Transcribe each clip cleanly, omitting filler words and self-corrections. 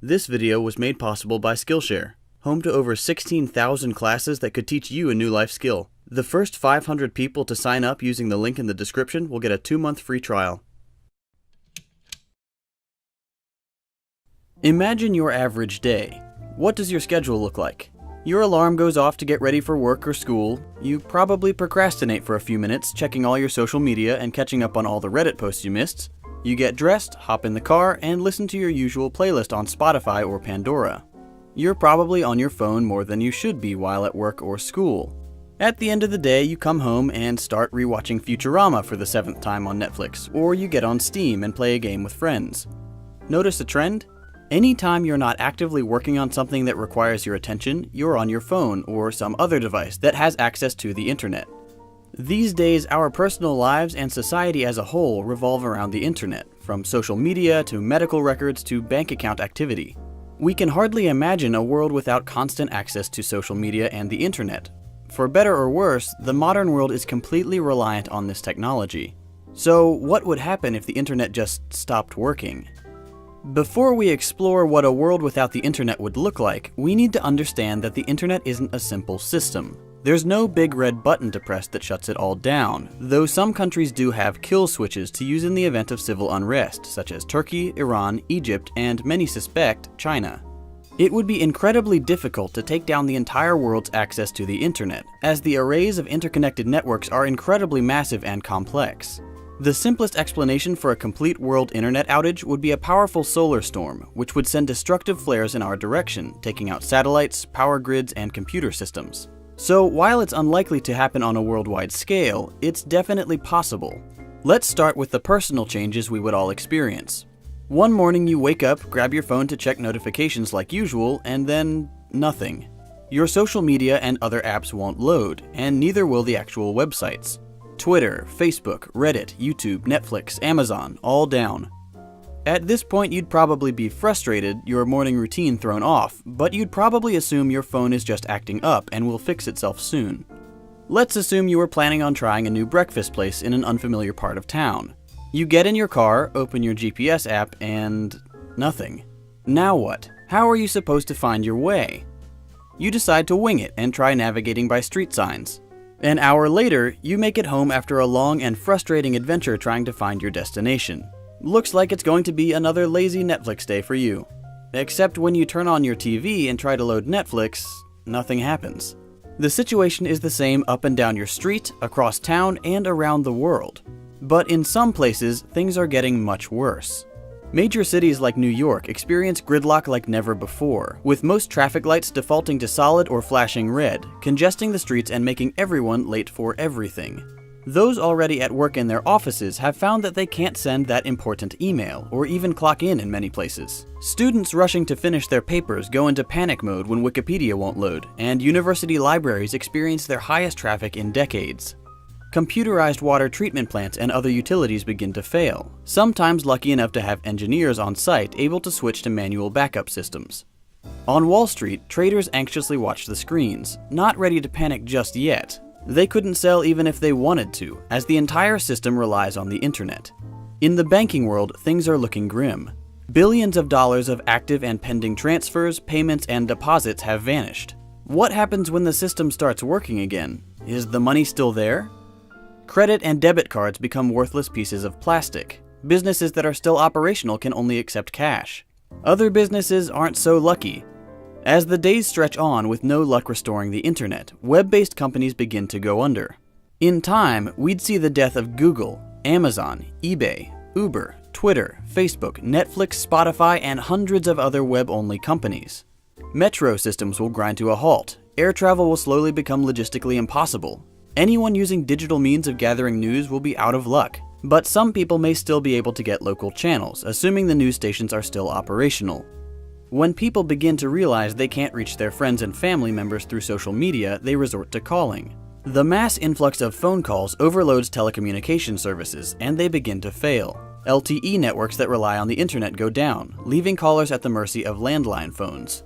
This video was made possible by Skillshare, home to over 16,000 classes that could teach you a new life skill. The first 500 people to sign up using the link in the description will get a 2-month free trial. Imagine your average day. What does your schedule look like? Your alarm goes off to get ready for work or school. You probably procrastinate for a few minutes, checking all your social media and catching up on all the Reddit posts you missed. You get dressed, hop in the car, and listen to your usual playlist on Spotify or Pandora. You're probably on your phone more than you should be while at work or school. At the end of the day, you come home and start rewatching Futurama for the 7th time on Netflix, or you get on Steam and play a game with friends. Notice a trend? Anytime you're not actively working on something that requires your attention, you're on your phone or some other device that has access to the internet. These days, our personal lives and society as a whole revolve around the internet, from social media to medical records to bank account activity. We can hardly imagine a world without constant access to social media and the internet. For better or worse, the modern world is completely reliant on this technology. So, what would happen if the internet just stopped working? Before we explore what a world without the internet would look like, we need to understand that the internet isn't a simple system. There's no big red button to press that shuts it all down, though some countries do have kill switches to use in the event of civil unrest, such as Turkey, Iran, Egypt, and many suspect, China. It would be incredibly difficult to take down the entire world's access to the internet, as the arrays of interconnected networks are incredibly massive and complex. The simplest explanation for a complete world internet outage would be a powerful solar storm, which would send destructive flares in our direction, taking out satellites, power grids, and computer systems. So while it's unlikely to happen on a worldwide scale, it's definitely possible. Let's start with the personal changes we would all experience. One morning you wake up, grab your phone to check notifications like usual, and then nothing. Your social media and other apps won't load, and neither will the actual websites. Twitter, Facebook, Reddit, YouTube, Netflix, Amazon, all down. At this point, you'd probably be frustrated, your morning routine thrown off, but you'd probably assume your phone is just acting up and will fix itself soon. Let's assume you were planning on trying a new breakfast place in an unfamiliar part of town. You get in your car, open your GPS app, and nothing. Now what? How are you supposed to find your way? You decide to wing it and try navigating by street signs. An hour later, you make it home after a long and frustrating adventure trying to find your destination. Looks like it's going to be another lazy Netflix day for you. Except when you turn on your TV and try to load Netflix, nothing happens. The situation is the same up and down your street, across town, and around the world. But in some places, things are getting much worse. Major cities like New York experience gridlock like never before, with most traffic lights defaulting to solid or flashing red, congesting the streets and making everyone late for everything. Those already at work in their offices have found that they can't send that important email, or even clock in many places. Students rushing to finish their papers go into panic mode when Wikipedia won't load, and university libraries experience their highest traffic in decades. Computerized water treatment plants and other utilities begin to fail, sometimes lucky enough to have engineers on site able to switch to manual backup systems. On Wall Street, traders anxiously watch the screens, not ready to panic just yet. They couldn't sell even if they wanted to, as the entire system relies on the internet. In the banking world, things are looking grim. Billions of dollars of active and pending transfers, payments, and deposits have vanished. What happens when the system starts working again? Is the money still there? Credit and debit cards become worthless pieces of plastic. Businesses that are still operational can only accept cash. Other businesses aren't so lucky. As the days stretch on with no luck restoring the internet, web-based companies begin to go under. In time, we'd see the death of Google, Amazon, eBay, Uber, Twitter, Facebook, Netflix, Spotify, and hundreds of other web-only companies. Metro systems will grind to a halt. Air travel will slowly become logistically impossible. Anyone using digital means of gathering news will be out of luck. But some people may still be able to get local channels, assuming the news stations are still operational. When people begin to realize they can't reach their friends and family members through social media, they resort to calling. The mass influx of phone calls overloads telecommunication services, and they begin to fail. LTE networks that rely on the internet go down, leaving callers at the mercy of landline phones.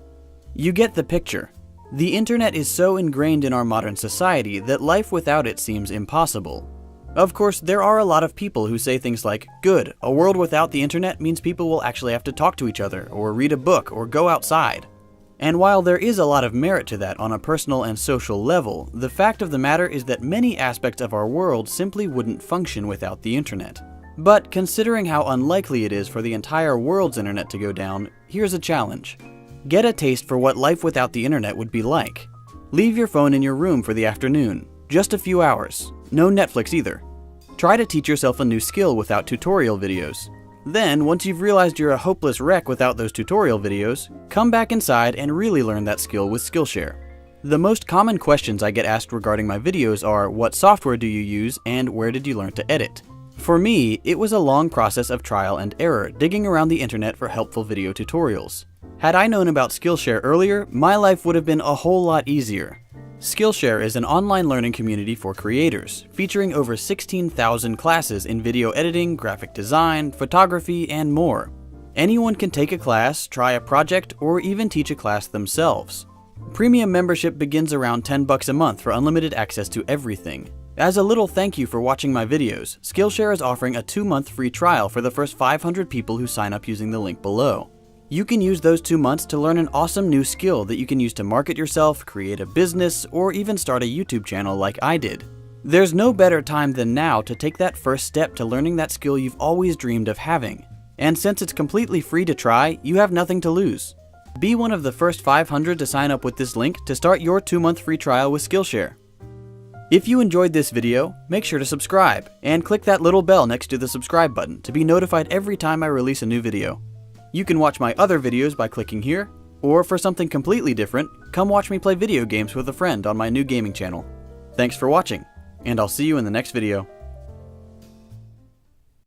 You get the picture. The internet is so ingrained in our modern society that life without it seems impossible. Of course, there are a lot of people who say things like, good, a world without the internet means people will actually have to talk to each other, or read a book, or go outside. And while there is a lot of merit to that on a personal and social level, the fact of the matter is that many aspects of our world simply wouldn't function without the internet. But considering how unlikely it is for the entire world's internet to go down, here's a challenge. Get a taste for what life without the internet would be like. Leave your phone in your room for the afternoon, just a few hours. No Netflix either. Try to teach yourself a new skill without tutorial videos. Then, once you've realized you're a hopeless wreck without those tutorial videos, come back inside and really learn that skill with Skillshare. The most common questions I get asked regarding my videos are, what software do you use and where did you learn to edit? For me, it was a long process of trial and error, digging around the internet for helpful video tutorials. Had I known about Skillshare earlier, my life would have been a whole lot easier. Skillshare is an online learning community for creators, featuring over 16,000 classes in video editing, graphic design, photography, and more. Anyone can take a class, try a project, or even teach a class themselves. Premium membership begins around $10 a month for unlimited access to everything. As a little thank you for watching my videos, Skillshare is offering a 2-month free trial for the first 500 people who sign up using the link below. You can use those 2 months to learn an awesome new skill that you can use to market yourself, create a business, or even start a YouTube channel like I did. There's no better time than now to take that first step to learning that skill you've always dreamed of having. And since it's completely free to try, you have nothing to lose. Be one of the first 500 to sign up with this link to start your 2-month free trial with Skillshare. If you enjoyed this video, make sure to subscribe, and click that little bell next to the subscribe button to be notified every time I release a new video. You can watch my other videos by clicking here, or for something completely different, come watch me play video games with a friend on my new gaming channel. Thanks for watching, and I'll see you in the next video.